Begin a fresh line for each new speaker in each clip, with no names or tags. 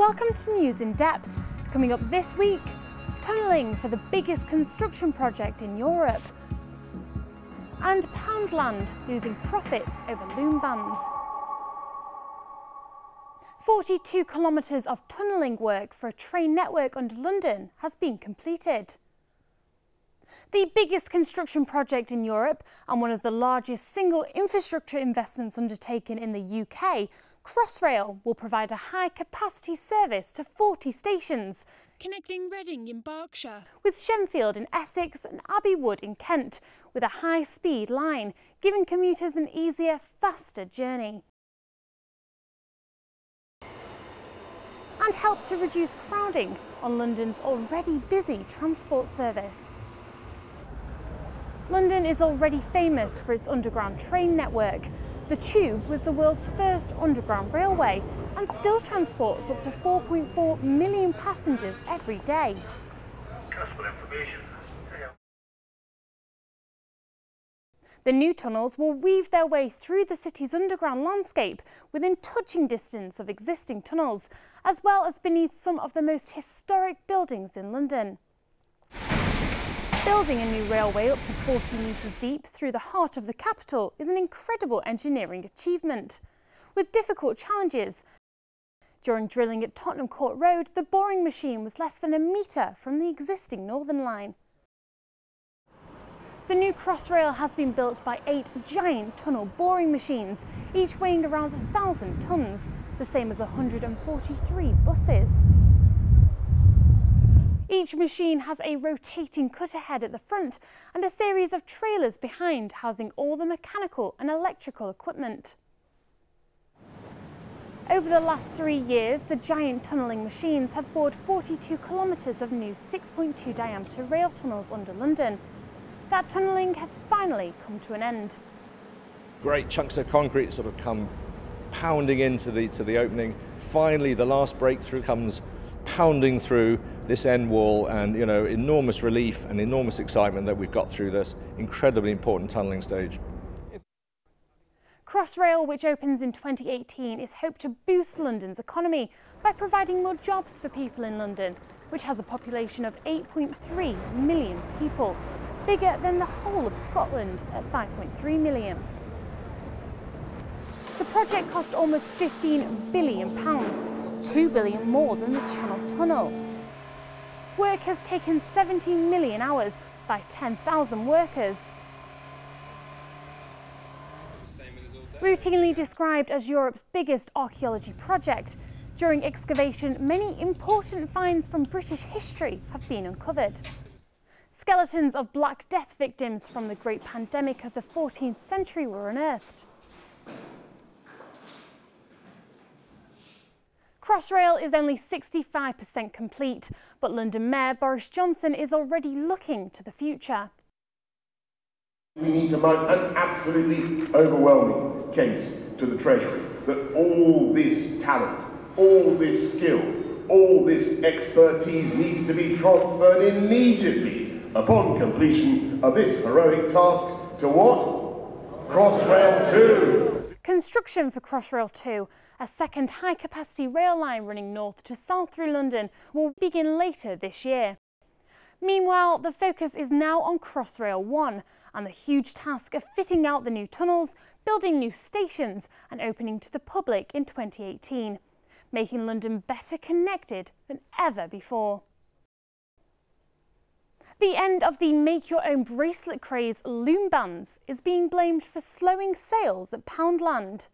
Welcome to News in Depth. Coming up this week, tunnelling for the biggest construction project in Europe. And Poundland losing profits over loom bans. 42 kilometres of tunnelling work for a train network under London has been completed. The biggest construction project in Europe and one of the largest single infrastructure investments undertaken in the UK, Crossrail will provide a high-capacity service to 40 stations, connecting Reading in Berkshire with Shenfield in Essex and Abbeywood in Kent, with a high-speed line, giving commuters an easier, faster journey. And help to reduce crowding on London's already busy transport service. London is already famous for its underground train network. The Tube was the world's first underground railway and still transports up to 4.4 million passengers every day. The new tunnels will weave their way through the city's underground landscape within touching distance of existing tunnels, as well as beneath some of the most historic buildings in London. Building a new railway up to 40 metres deep through the heart of the capital is an incredible engineering achievement, with difficult challenges. During drilling at Tottenham Court Road, the boring machine was less than a metre from the existing Northern Line. The new Crossrail has been built by 8 giant tunnel boring machines, each weighing around 1,000 tonnes, the same as 143 buses. Each machine has a rotating cutter head at the front and a series of trailers behind housing all the mechanical and electrical equipment. Over the last 3 years, the giant tunnelling machines have bored 42 kilometres of new 6.2 diameter rail tunnels under London. That tunnelling has finally come to an end.
Great chunks of concrete sort of come pounding into the opening. Finally, the last breakthrough comes pounding through this end wall, and enormous relief and enormous excitement that we've got through this incredibly important tunnelling stage.
Crossrail, which opens in 2018, is hoped to boost London's economy by providing more jobs for people in London, which has a population of 8.3 million people, bigger than the whole of Scotland at 5.3 million. The project cost almost £15 billion, £2 billion more than the Channel Tunnel. Work has taken 70 million hours by 10,000 workers. Routinely described as Europe's biggest archaeology project, during excavation, many important finds from British history have been uncovered. Skeletons of Black Death victims from the Great Pandemic of the 14th century were unearthed. Crossrail is only 65% complete, but London Mayor Boris Johnson is already looking to the future.
We need to mount an absolutely overwhelming case to the Treasury that all this talent, all this skill, all this expertise needs to be transferred immediately upon completion of this heroic task to what? Crossrail 2.
Construction for Crossrail 2, a second high-capacity rail line running north to south through London, will begin later this year. Meanwhile, the focus is now on Crossrail 1 and the huge task of fitting out the new tunnels, building new stations and opening to the public in 2018, making London better connected than ever before. The end of the make-your-own bracelet craze, loom bans, is being blamed for slowing sales at Poundland.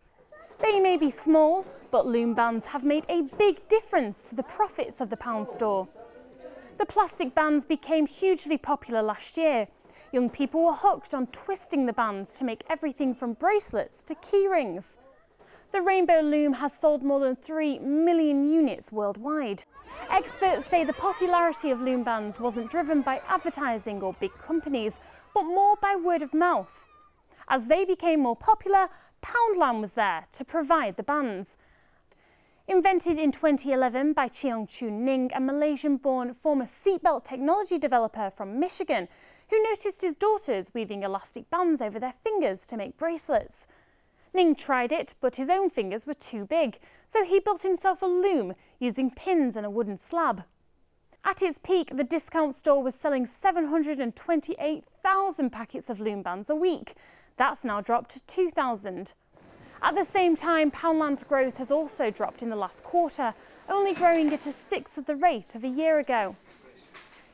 They may be small, but loom bans have made a big difference to the profits of the Pound store. The plastic bands became hugely popular last year. Young people were hooked on twisting the bands to make everything from bracelets to key rings. The rainbow loom has sold more than 3 million units worldwide. Experts say the popularity of loom bands wasn't driven by advertising or big companies, but more by word of mouth. As they became more popular, Poundland was there to provide the bands. Invented in 2011 by Cheong-Chu Ning, a Malaysian-born former seatbelt technology developer from Michigan, who noticed his daughters weaving elastic bands over their fingers to make bracelets. Ning tried it, but his own fingers were too big, so he built himself a loom using pins and a wooden slab. At its peak, the discount store was selling 728,000 packets of loom bands a week. That's now dropped to 2,000. At the same time, Poundland's growth has also dropped in the last quarter, only growing at a sixth of the rate of a year ago.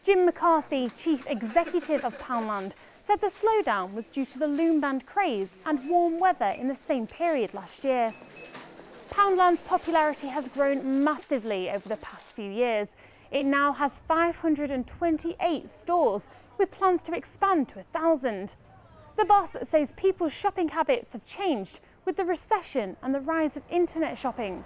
Jim McCarthy, chief executive of Poundland, said the slowdown was due to the loom band craze and warm weather in the same period last year. Poundland's popularity has grown massively over the past few years. It now has 528 stores, with plans to expand to 1,000. The boss says people's shopping habits have changed with the recession and the rise of internet shopping.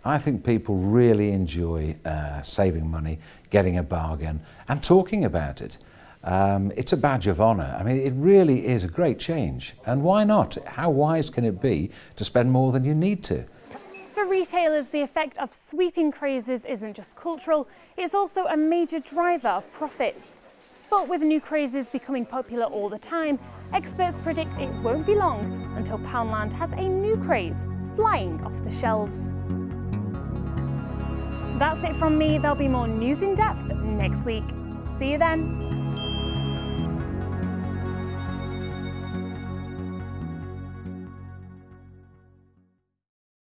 I think people really enjoy saving money, getting a bargain and talking about it. It's a badge of honour. I mean, it really is a great change. And why not? How wise can it be to spend more than you need to?
For retailers, the effect of sweeping crazes isn't just cultural, it's also a major driver of profits. But with new crazes becoming popular all the time, experts predict it won't be long until Poundland has a new craze flying off the shelves. That's it from me. There'll be more news in depth next week. See you then.